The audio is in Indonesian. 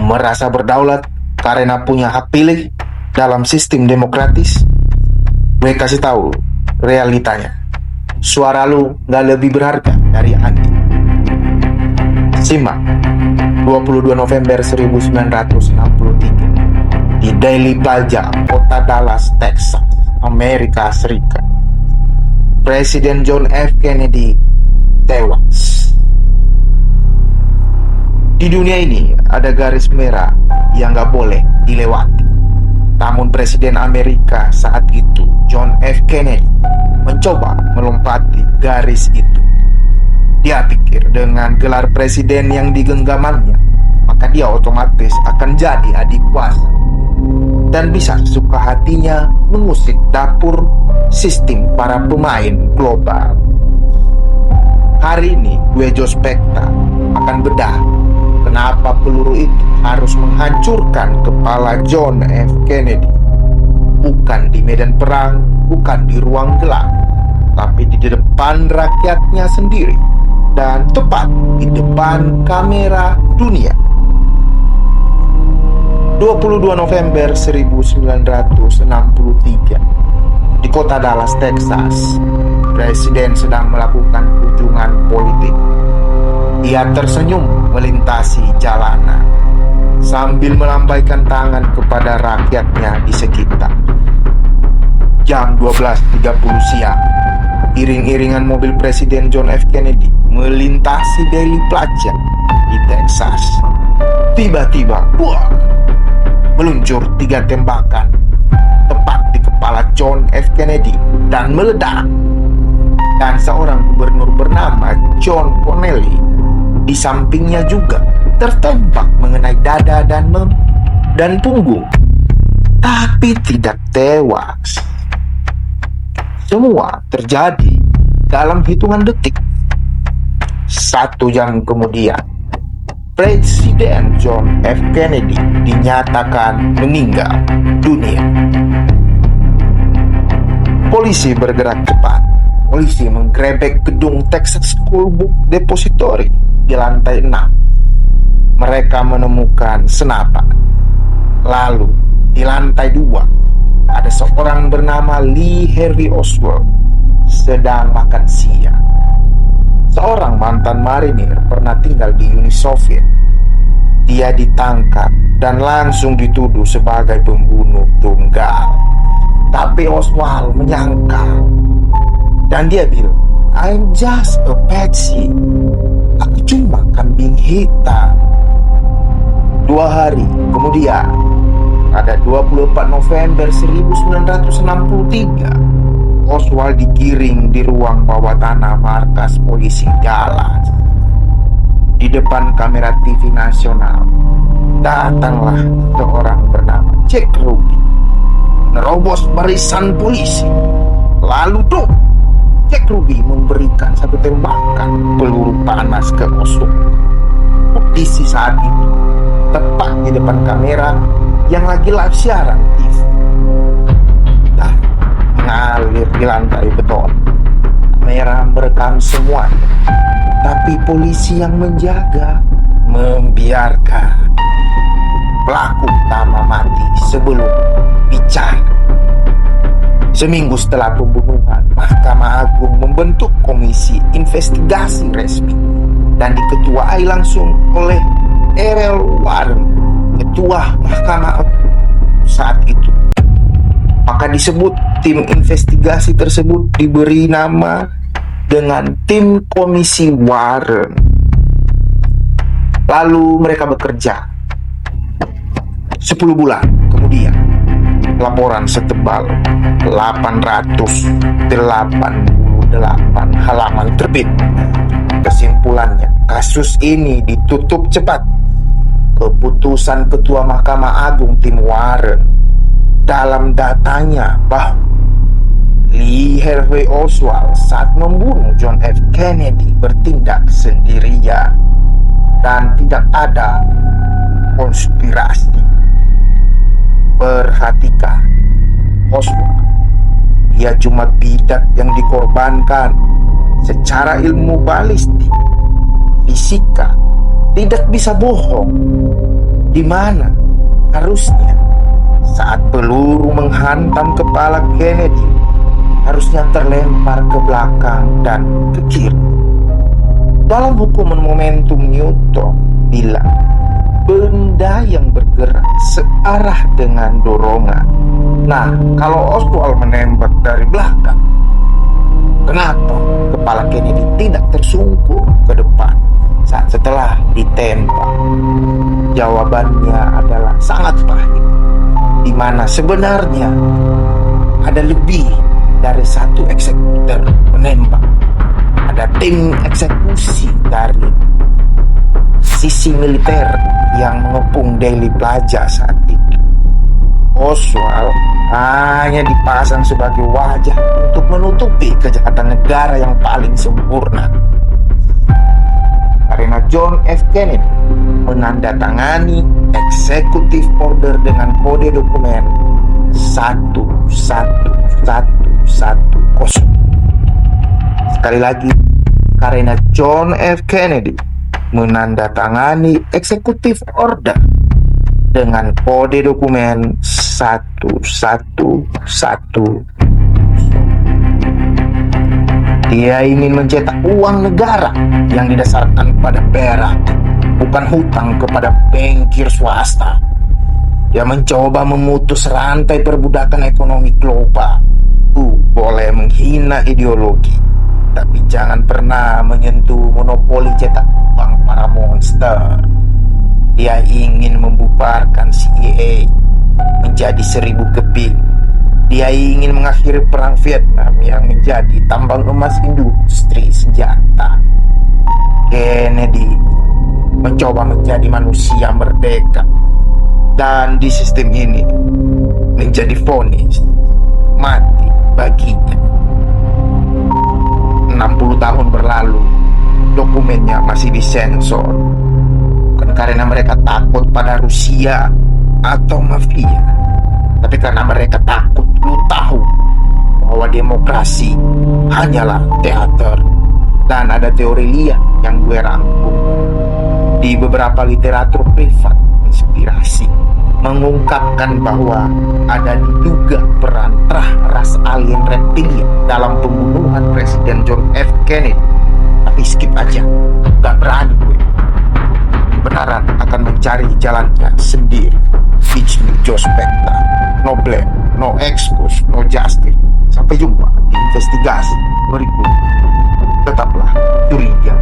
merasa berdaulat karena punya hak pilih dalam sistem demokratis? Gue kasih tahu realitanya. Suara lu gak lebih berharga dari anjing. Simak 22 November 1963 di Dealey Plaza, kota Dallas, Texas, Amerika Serikat. Presiden John F. Kennedy tewas. Di dunia ini ada garis merah yang gak boleh dilewati. Namun Presiden Amerika saat itu, John F. Kennedy, mencoba melompati garis itu. Dia pikir dengan gelar presiden yang digenggamannya, maka dia otomatis akan jadi adik kuasa dan bisa sesuka hatinya mengusik dapur sistem para pemain global. Hari ini gue Jospekta akan bedah kenapa peluru itu harus menghancurkan kepala John F. Kennedy. Bukan di medan perang, bukan di ruang gelap, tapi di depan rakyatnya sendiri, dan tepat di depan kamera dunia. 22 November 1963 di kota Dallas, Texas, Presiden sedang melakukan kunjungan politik. Ia tersenyum melintasi jalanan sambil melambaikan tangan kepada rakyatnya di sekitar. Jam 12.30 siang, iring-iringan mobil Presiden John F. Kennedy melintasi Dealey Plaza di Texas. Tiba-tiba, meluncur 3 tembakan tepat di kepala John F. Kennedy dan meledak. Dan seorang gubernur bernama John Connally di sampingnya juga tertembak mengenai dada dan punggung, tapi tidak tewas. Semua terjadi dalam hitungan detik. 1 jam kemudian, Presiden John F. Kennedy dinyatakan meninggal dunia. Polisi bergerak cepat. Polisi menggerebek gedung Texas School Book Depository di lantai 6. Mereka menemukan senapan. Lalu di lantai 2 ada seorang bernama Lee Harvey Oswald sedang makan siang. Seorang mantan marinir pernah tinggal di Uni Soviet. Dia ditangkap dan langsung dituduh sebagai pembunuh tunggal. Tapi Oswald menyangkal dan dia bilang, "I'm just a patsy. Aku cuma kambing hitam." 2 hari kemudian, pada 24 November 1963, Oswald digiring di ruang bawah tanah markas polisi Dallas. Di depan kamera TV nasional, datanglah seorang bernama Jack Ruby, menerobos barisan polisi. Lalu Jack Ruby memberikan 1 tembakan peluru panas ke Oswald. Kondisi saat itu tepat di depan kamera yang lagi live siaran TV dan mengalir di lantai beton. Kamera merekam semuanya, tapi polisi yang menjaga membiarkan pelaku utama mati sebelum bicara. Seminggu setelah pembunuhan, Mahkamah Agung membentuk komisi investigasi resmi dan diketuai langsung oleh Errol Warren, ketua Mahkamah Agung saat itu. Maka disebut tim investigasi tersebut diberi nama dengan tim komisi Warren. Lalu mereka bekerja. 10 bulan kemudian, laporan setebal 888 halaman terbit. Kesimpulannya, kasus ini ditutup cepat. Keputusan Ketua Mahkamah Agung tim Warren dalam datanya bahwa Lee Harvey Oswald saat membunuh John F. Kennedy bertindak sendirian dan tidak ada konspirasi. Perhatikan, Oswald, dia cuma bidak yang dikorbankan. Secara ilmu balistik, fisika, tidak bisa bohong. di mana harusnya saat peluru menghantam kepala Kennedy harusnya terlempar ke belakang dan ke kiri. Dalam hukum momentum Newton bilang benda yang bergerak searah dengan dorongan. Nah, kalau Oswald menembak dari belakang, kenapa kepala Kennedy tidak tersungkur ke depan saat setelah ditembak? Jawabannya adalah sangat pahit, di mana sebenarnya ada lebih dari satu eksekutor menembak. Ada tim eksekusi dari sisi militer yang mengepung Dealey Plaza saat itu. Oswald hanya dipasang sebagai wajah untuk menutupi kejahatan negara yang paling sempurna. Karena John F. Kennedy menandatangani Executive Order dengan kode dokumen 11110. Sekali lagi, karena John F. Kennedy menandatangani Executive Order dengan kode dokumen 111. Dia ingin mencetak uang negara yang didasarkan pada perak, bukan hutang kepada bankir swasta. Dia mencoba memutus rantai perbudakan ekonomi global. Boleh menghina ideologi, tapi jangan pernah menyentuh monopoli cetak uang para monster. Dia ingin membubarkan CIA menjadi 1000 keping. Dia ingin mengakhiri perang Vietnam yang menjadi tambang emas industri senjata. Kennedy mencoba menjadi manusia merdeka, dan di sistem ini menjadi vonis mati baginya. 60 tahun berlalu, dokumennya masih disensor. Bukan karena mereka takut pada Rusia atau mafia, tapi karena mereka takut lu tahu bahwa demokrasi hanyalah teater. Dan ada teori liar yang gue rangkum di beberapa literatur privat inspirasi, mengungkapkan bahwa ada diduga peran ras alien reptilia dalam pembunuhan Presiden John F. Kennedy. Tapi skip aja, gak berani gue. Kebenaran akan mencari jalannya sendiri. It's me, Joe Spector. No blame, no excuse, no justice. Sampai jumpa di investigasi berikutnya. Tetaplah curiga.